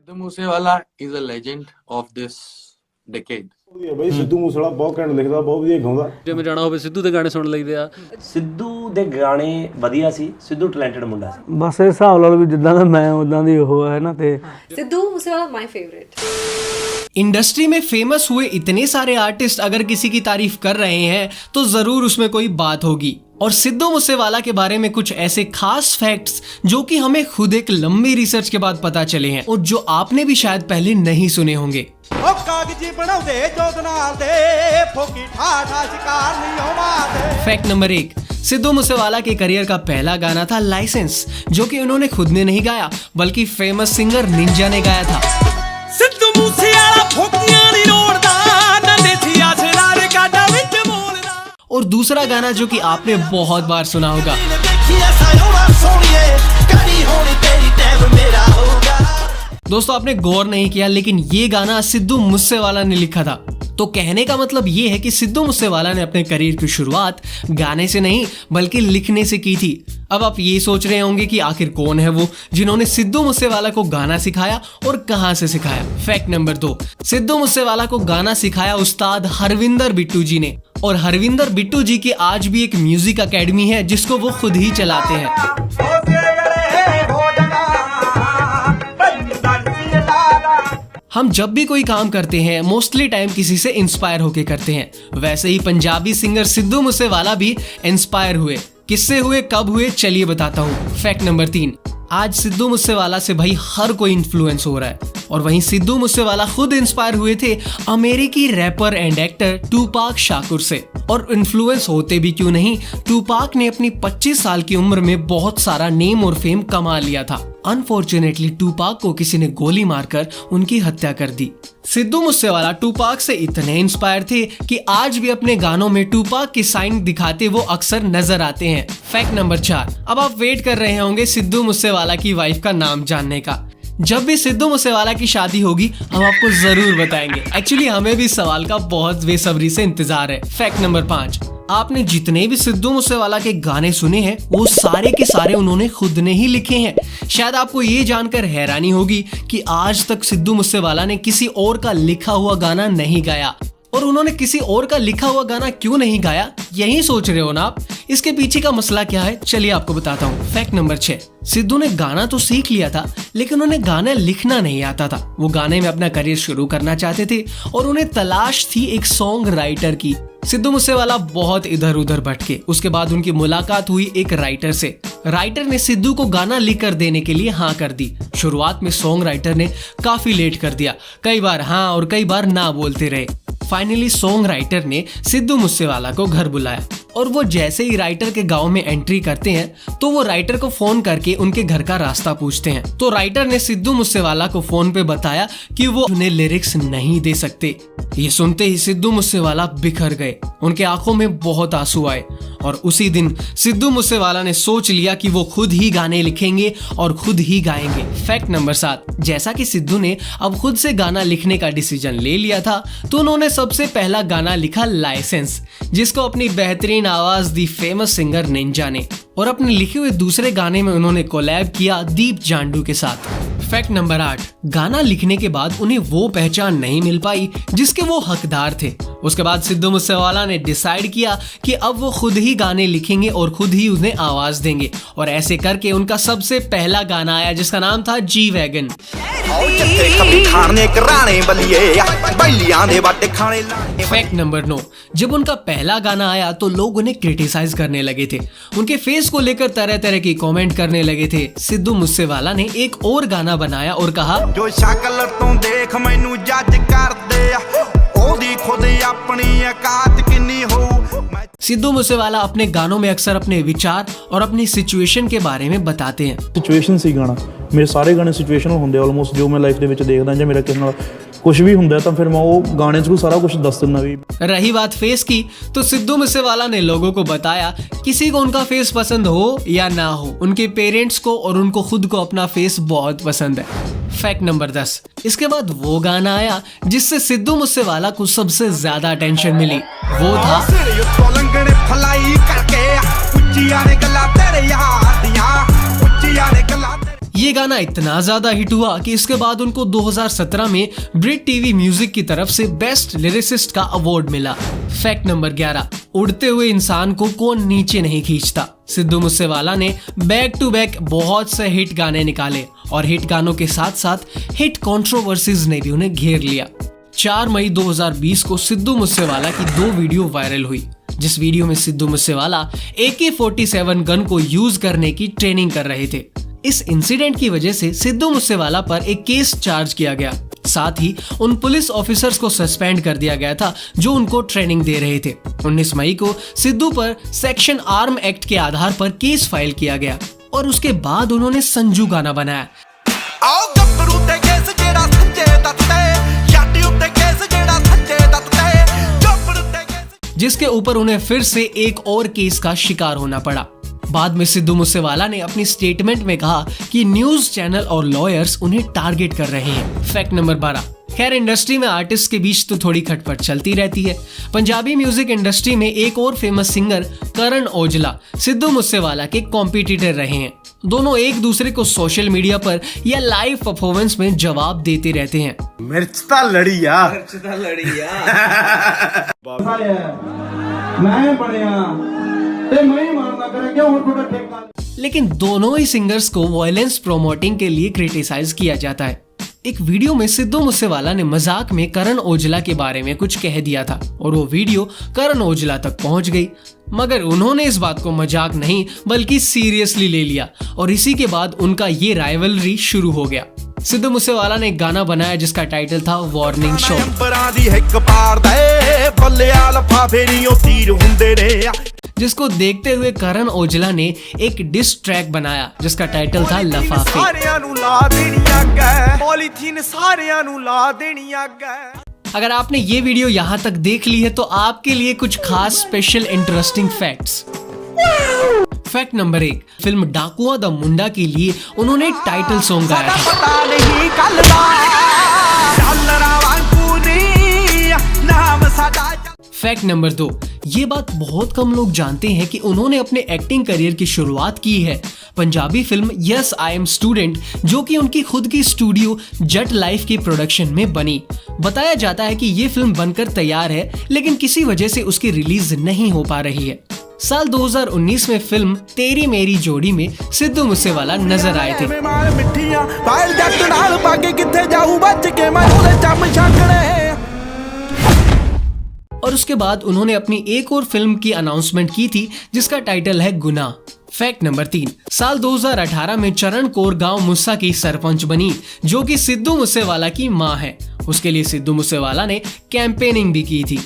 Sidhu Moosewala is a legend of this decade. ਵਧੀਆ ਬਈ ਸਿੱਧੂ ਮੂਸੇਵਾਲਾ ਬਹੁਤ ਘੈਂਟ ਲਿਖਦਾ, ਬਹੁਤ ਵਧੀਆ ਗਾਉਂਦਾ। ਜਿਵੇਂ ਜਾਣਾ ਹੋਵੇ ਸਿੱਧੂ ਦੇ ਗਾਣੇ ਸੁਣ ਲਈਦੇ ਆ। ਸਿੱਧੂ ਦੇ ਗਾਣੇ ਵਧੀਆ ਸੀ, ਸਿੱਧੂ ਟੈਲੈਂਟਡ ਮੁੰਡਾ ਸੀ। ਬਸ ਇਸ ਹਿਸਾਬ ਨਾਲ ਵੀ ਜਿੱਦਾਂ ਦਾ ਮੈਂ ਉਦਾਂ ਦੀ ਉਹ ਹੈ ਨਾ। ਤੇ Sidhu Moosewala my favourite. Industry में फेमस हुए इतने सारे आर्टिस्ट अगर किसी की तारीफ कर रहे हैं तो जरूर उसमें कोई बात होगी। और सिद्धू मूसेवाला के बारे में कुछ ऐसे खास फैक्ट्स जो कि हमें खुद एक लंबी रिसर्च के बाद पता चले हैं और जो आपने भी शायद पहले नहीं सुने होंगे। फैक्ट नंबर 1, सिद्धू मूसेवाला के करियर का पहला गाना था लाइसेंस, जो कि उन्होंने खुद ने नहीं गाया बल्कि फेमस सिंगर निंजा ने गाया था। सिद्धू मूसेवाला फोकियां दी रोड़दा ना देसिया सिरार काडा विच बोलदा। और दूसरा गाना जो कि आपने बहुत बार सुना होगा, दोस्तों आपने गौर नहीं किया लेकिन ये गाना सिद्धू मूसेवाला ने लिखा था। तो कहने का मतलब ये है कि सिद्धू मूसेवाला ने अपने करियर की शुरुआत गाने से नहीं बल्कि लिखने से की थी। अब आप ये सोच रहे होंगे कि आखिर कौन है वो जिन्होंने सिद्धू मूसेवाला को गाना सिखाया और कहां से सिखाया। फैक्ट नंबर 2, सिद्धू मूसेवाला को गाना सिखाया उस्ताद हरविंदर बिट्टू जी ने। और हरविंदर बिट्टू जी की आज भी एक म्यूजिक एकेडमी है जिसको वो खुद ही चलाते हैं। हम जब भी कोई काम करते हैं मोस्टली टाइम किसी से इंस्पायर होके करते हैं। वैसे ही पंजाबी सिंगर सिद्धू मूसेवाला भी इंस्पायर हुए। किससे हुए, कब हुए, चलिए बताता हूँ। फैक्ट नंबर 3, आज सिद्धू मूसेवाला से भाई हर कोई इन्फ्लुएंस हो रहा है। और वहीं सिद्धू मूसेवाला खुद इंस्पायर हुए थे अमेरिकी wrapper and actor Tupac Shakur से। और इन्फ्लुएंस होते भी क्यों नहीं, टूपाक ने अपनी 25 साल की उम्र में बहुत सारा नेम और फेम कमा लिया था। अनफॉर्चुनेटली टूपाक को किसी ने गोली मारकर उनकी हत्या कर दी। सिद्धू मूसेवाला टूपाक से इतने इंस्पायर थे कि आज भी अपने गानों में टूपाक की साइन दिखाते वो अक्सर नजर आते हैं। फैक्ट नंबर 4, अब आप वेट कर रहे होंगे सिद्धू मूसेवाला की वाइफ का नाम जानने का। जब भी सिद्धू मूसेवाला की शादी होगी हम आपको जरूर बताएंगे। एक्चुअली हमें भी इस सवाल का बहुत बेसब्री से इंतजार है। फैक्ट नंबर 5, आपने जितने भी सिद्धू मूसेवाला के गाने सुने हैं वो सारे के सारे उन्होंने खुद ने ही लिखे हैं। शायद आपको ये जानकर हैरानी होगी कि आज तक सिद्धू मूसेवाला ने किसी और का लिखा हुआ गाना नहीं गाया। और उन्होंने किसी और का लिखा हुआ गाना क्यों नहीं गाया, यही सोच रहे हो ना आप। इसके पीछे का मसला क्या है, चलिए आपको बताता हूँ। फैक्ट नंबर 6, सिद्धू ने गाना तो सीख लिया था लेकिन उन्हें गाना लिखना नहीं आता था। वो गाने में अपना करियर शुरू करना चाहते थे और उन्हें तलाश थी एक सॉन्ग राइटर की। सिद्धू मूसेवाला बहुत इधर उधर भटके। उसके बाद उनकी मुलाकात हुई एक राइटर से। राइटर ने सिद्धू को गाना लिख कर देने के लिए हाँ कर दी। शुरुआत में सॉन्ग राइटर ने काफी लेट कर दिया, कई बार हाँ और कई बार ना बोलते रहे। फाइनली सॉन्ग राइटर ने सिद्धू मूसेवाला को घर बुलाया और वो जैसे ही राइटर के गांव में एंट्री करते हैं तो वो राइटर को फोन करके उनके घर का रास्ता पूछते हैं। तो राइटर ने सिद्धू मूसेवाला को फोन पे बताया कि वो उन्हें लिरिक्स नहीं दे सकते। ये सुनते ही सिद्धू मूसेवाला बिखर गए, उनके आंखों में बहुत आंसू आए। और उसी दिन सिद्धू मूसेवाला ने सोच लिया कि वो खुद ही गाने लिखेंगे और खुद ही गाएंगे। फैक्ट नंबर 7, जैसा कि सिद्धू ने अब खुद से गाना लिखने का डिसीजन ले लिया था तो उन्होंने सबसे पहला गाना लिखा लाइसेंस, जिसको अपनी बेहतरीन आवाज दी फेमस सिंगर निंजा ने। और अपने लिखे हुए दूसरे गाने में उन्होंने कोलैब किया दीप जांडू के साथ। फैक्ट नंबर 8, गाना लिखने के बाद उन्हें वो पहचान नहीं मिल पाई जिसके वो हकदार थे। उसके बाद सिद्धू मूसेवाला ने डिसाइड किया कि अब वो खुद ही गाने लिखेंगे और खुद ही उन्हें आवाज देंगे। और ऐसे करके उनका सबसे पहला गाना आया जिसका नाम था जी वैगन। फैक्ट नंबर 9, जब उनका पहला गाना आया तो लोग उन्हें क्रिटिसाइज करने लगे थे, उनके फेस को लेकर तरह तरह की कमेंट करने लगे थे। सिद्धू मूसेवाला ने एक और गाना बनाया और कहा, जो शक्ल तो देख मैनू जज कर दे, ओदी खुद अपनी औकात किन्नी हो। सिद्धू मूसेवाला अपने गानों में अक्सर अपने विचार और अपनी सिचुएशन के बारे में बताते हैं। ਸਿਚੁਏਸ਼ਨ ਸੀ ਗਾਣਾ, ਮੇਰੇ ਸਾਰੇ ਗਾਣੇ ਸਿਚੁਏਸ਼ਨਲ ਹੁੰਦੇ ਆਲਮੋਸਟ। ਜੋ ਮੈਂ ਲਾਈਫ ਦੇ ਵਿੱਚ ਦੇਖਦਾ ਜਾਂ ਮੇਰਾ ਕਿਸੇ ਨਾਲ कुछ भी ਹੁੰਦਾ ਤਾਂ ਫਿਰ ਮੈਂ ਉਹ ਗਾਣੇ 'ਚ ਸਾਰਾ ਕੁਝ ਦੱਸ ਦਿੰਦਾ ਵੀ। रही बात फेस की तो सिद्धू मूसेवाला ने लोगों को बताया किसी को उनका फेस पसंद हो या ना हो, उनके पेरेंट्स को और उनको खुद को अपना फेस बहुत पसंद है। फैक्ट नंबर 10, इसके बाद वो गाना आया जिससे सिद्धू मूसेवाला को सबसे ज्यादा अटेंशन मिली। वो था ये गाना इतना ज्यादा हिट हुआ कि इसके बाद उनको 2017 में ब्रिट टीवी म्यूजिक की तरफ से बेस्ट लिरिसिस्ट का अवार्ड मिला। फैक्ट नंबर 11, उड़ते हुए इंसान को कौन नीचे नहीं खींचता। सिद्धू मूसेवाला ने बैक टू बैक बहुत से हिट गाने निकाले और हिट गानों के साथ साथ हिट कंट्रोवर्सीज ने भी उन्हें घेर लिया। 4 मई 2020 को सिद्धू मूसेवाला की 2 वीडियो वायरल हुई, जिस वीडियो में सिद्धू मूसेवाला AK-47 गन को यूज करने की ट्रेनिंग कर रहे थे। इस इंसिडेंट की वजह से सिद्धू मूसेवाला पर एक केस चार्ज किया गया। साथ ही उन पुलिस ऑफिसर्स को सस्पेंड कर दिया गया था जो उनको ट्रेनिंग दे रहे थे। 19 मई को सिद्धू पर सेक्शन आर्म एक्ट के आधार पर केस फाइल किया गया और उसके बाद उन्होंने संजू गाना बनाया, जिसके ऊपर उन्हें फिर से एक और केस का शिकार होना पड़ा। बाद में सिद्धू मूसेवाला ने अपनी स्टेटमेंट में कहा कि न्यूज चैनल और लॉयर्स उन्हें टारगेट कर रहे हैं। फैक्ट नंबर 12, खैर इंडस्ट्री में आर्टिस्ट के बीच तो थोड़ी खटपट चलती रहती है। पंजाबी म्यूजिक इंडस्ट्री में एक और फेमस सिंगर करण औजला सिद्धू मूसेवाला के कॉम्पिटिटर रहे हैं। दोनों एक दूसरे को सोशल मीडिया पर या लाइव परफॉर्मेंस में जवाब देते रहते हैं। मिर्च ता लड़ी आ मैं बढ़िया ते मैं मारना करे क्यों थोड़ा ठेका। लेकिन दोनों ही सिंगर्स को वायलेंस प्रोमोटिंग के लिए क्रिटिसाइज किया जाता है। एक वीडियो में सिद्धू मूसेवाला ने मजाक में करण औजला के बारे में कुछ कह दिया था और वो वीडियो करण औजला तक पहुंच गई, मगर उन्होंने इस बात को मजाक नहीं बल्कि सीरियसली ले लिया और इसी के बाद उनका ये राइवलरी शुरू हो गया। सिद्धू मूसेवाला ने एक गाना बनाया जिसका टाइटल था वार्निंग शॉट, जिसको देखते हुए करण औजला ने एक डिस ट्रैक बनाया जिसका टाइटल था लफाफे। अगर आपने ये वीडियो यहाँ तक देख ली है तो आपके लिए कुछ खास special interesting facts. Fact number 1, film Dakuaan Da Munda के लिए उन्होंने एक टाइटल सॉन्ग गाया था। फैक्ट नंबर 2, ये बात बहुत कम लोग जानते हैं कि उन्होंने अपने एक्टिंग करियर की शुरुआत की है Punjabi film yes I am student, जो कि उनकी खुद की स्टूडियो जट लाइफ की प्रोडक्शन में बनी। बताया जाता है कि ये फिल्म बनकर तैयार है लेकिन किसी वजह से उसकी रिलीज नहीं हो पा रही है। साल 2019 में फिल्म तेरी मेरी जोड़ी में सिद्धू मूसेवाला नजर आए थे और उसके बाद उन्होंने अपनी एक और फिल्म की अनाउंसमेंट की थी जिसका टाइटल है गुनाह। फैक्ट नंबर 3, साल 2018 में चरण कौर गांव मुस्सा की सरपंच बनी जो कि सिद्धू मूसेवाला की मां है। उसके लिए सिद्धू मूसेवाला ने कैंपेनिंग भी की थी।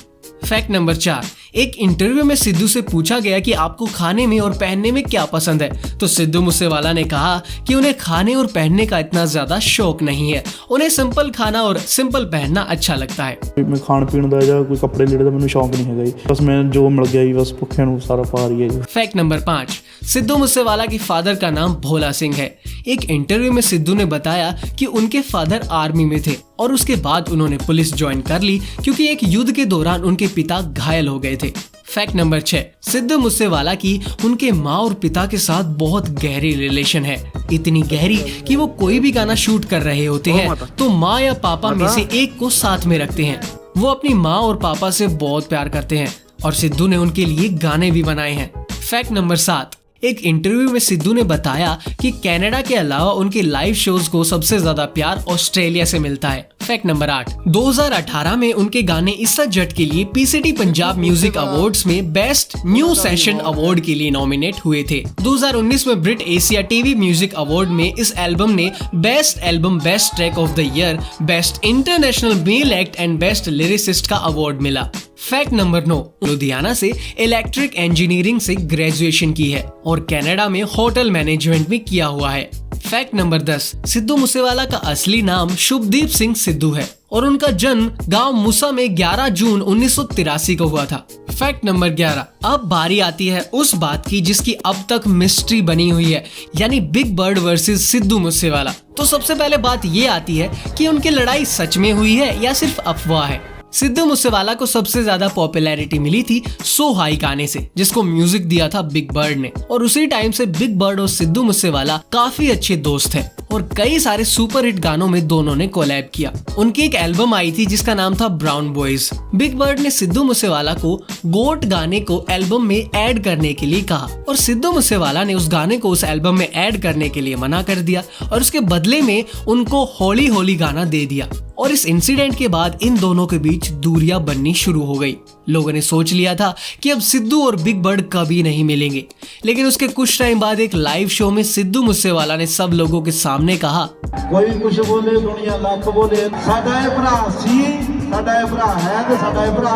फैक्ट नंबर 4, एक इंटरव्यू में सिद्धू से पूछा गया कि आपको खाने में और पहनने में क्या पसंद है, तो सिद्धू मूसेवाला ने कहा कि उन्हें खाने और पहनने का इतना ज्यादा शौक नहीं है, उन्हें सिंपल खाना और सिंपल पहनना अच्छा लगता है। मैं खान पीन ਦਾ ਜਾਂ ਕੋਈ ਕੱਪੜੇ ਲੀੜੇ ਦਾ ਮੈਨੂੰ ਸ਼ੌਂਕ ਨਹੀਂ ਹੈਗਾ ਜੀ, ਬਸ ਮੈਂ ਜੋ ਮਿਲ ਗਿਆ ਜੀ ਬਸ ਭੁੱਖਿਆਂ ਨੂੰ ਸਾਰਾ ਪਾ ਰਹੀ ਹੈ ਜੀ। फैक्ट नंबर 5, सिद्धू मूसेवाला की फादर का नाम भोला सिंह है। एक इंटरव्यू में सिद्धू ने बताया कि उनके फादर आर्मी में थे और उसके बाद उन्होंने पुलिस ज्वाइन कर ली क्योंकि एक युद्ध के दौरान उनके पिता घायल हो गए थे। फैक्ट नंबर 6, सिद्धू मूसेवाला की उनके माँ और पिता के साथ बहुत गहरी रिलेशन है, इतनी गहरी कि वो कोई भी गाना शूट कर रहे होते हैं तो माँ या पापा में से एक को साथ में रखते हैं। वो अपनी माँ और पापा से बहुत प्यार करते हैं और सिद्धू ने उनके लिए गाने भी बनाए हैं। फैक्ट नंबर 7, एक इंटरव्यू में सिद्धू ने बताया कि कनाडा के अलावा उनके लाइव शोज को सबसे ज्यादा प्यार ऑस्ट्रेलिया से मिलता है। फैक्ट नंबर 8, 2018 में उनके गाने इस्सा जट के लिए PCT पंजाब म्यूजिक अवार्ड्स में बेस्ट न्यू सेशन अवार्ड के लिए नॉमिनेट हुए थे। 2019 में Brit Asia TV music award में इस एल्बम ने best album, best track of the year, best international male act and best lyricist का अवार्ड मिला। फैक्ट नंबर 9, लुधियाना से इलेक्ट्रिक इंजीनियरिंग से ग्रेजुएशन की है और कनाडा में होटल मैनेजमेंट भी किया हुआ है। फैक्ट नंबर 10, सिद्धू मूसेवाला का असली नाम शुभदीप सिंह सिद्धू है और उनका जन्म गांव मुसा में 11 जून 1983 को हुआ था। फैक्ट नंबर 11, अब बारी आती है उस बात की जिसकी अब तक मिस्ट्री बनी हुई है, यानी big bird versus Sidhu Moosewala. तो सबसे पहले बात ये आती है कि उनकी लड़ाई सच में हुई है या सिर्फ अफवाह है। सिद्धू मूसेवाला को सबसे ज्यादा पॉपुलैरिटी मिली थी सो हाई गाने से, जिसको म्यूजिक दिया था बिग बर्ड ने। और उसी टाइम से बिग बर्ड और सिद्धू मूसेवाला काफी अच्छे दोस्त हैं और कई सारे सुपर हिट गानों में दोनों ने कोलैब किया। उनकी एक एल्बम आई थी जिसका नाम था ब्राउन बॉयज। बिग बर्ड ने सिद्धू मूसेवाला को गोट गाने को एल्बम में ऐड करने के लिए कहा और सिद्धू मूसेवाला ने उस गाने को उस एल्बम में ऐड करने के लिए मना कर दिया और उसके बदले में उनको होली होली गाना दे दिया। और इस इंसिडेंट के बाद इन दोनों के बीच दूरियां बननी शुरू हो गई। लोगों ने सोच लिया था कि अब सिद्धू और बिग बर्ड कभी नहीं मिलेंगे, लेकिन उसके कुछ टाइम बाद एक लाइव शो में सिद्धू मूसेवाला ने सब लोगों के सामने कहा, कोई कुछ बोले दुनिया लाख बोले, साडा ए भरा सी, साडा ए भरा है ते साडा ए भरा।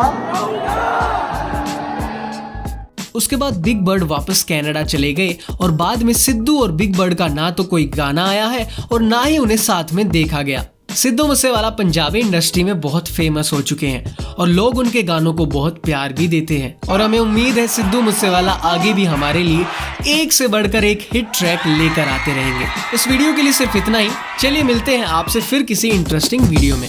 उसके बाद बिग बर्ड वापस कनाडा चले गए और बाद में सिद्धू और बिग बर्ड का ना तो कोई गाना आया है और ना ही उन्हें साथ में देखा गया। सिद्धू मूसेवाला पंजाबी इंडस्ट्री में बहुत फेमस हो चुके हैं और लोग उनके गानों को बहुत प्यार भी देते हैं और हमें उम्मीद है सिद्धू मूसेवाला आगे भी हमारे लिए एक से बढ़कर एक हिट ट्रैक लेकर आते रहेंगे। इस वीडियो के लिए सिर्फ इतना ही। चलिए मिलते हैं आपसे फिर किसी इंटरेस्टिंग वीडियो में।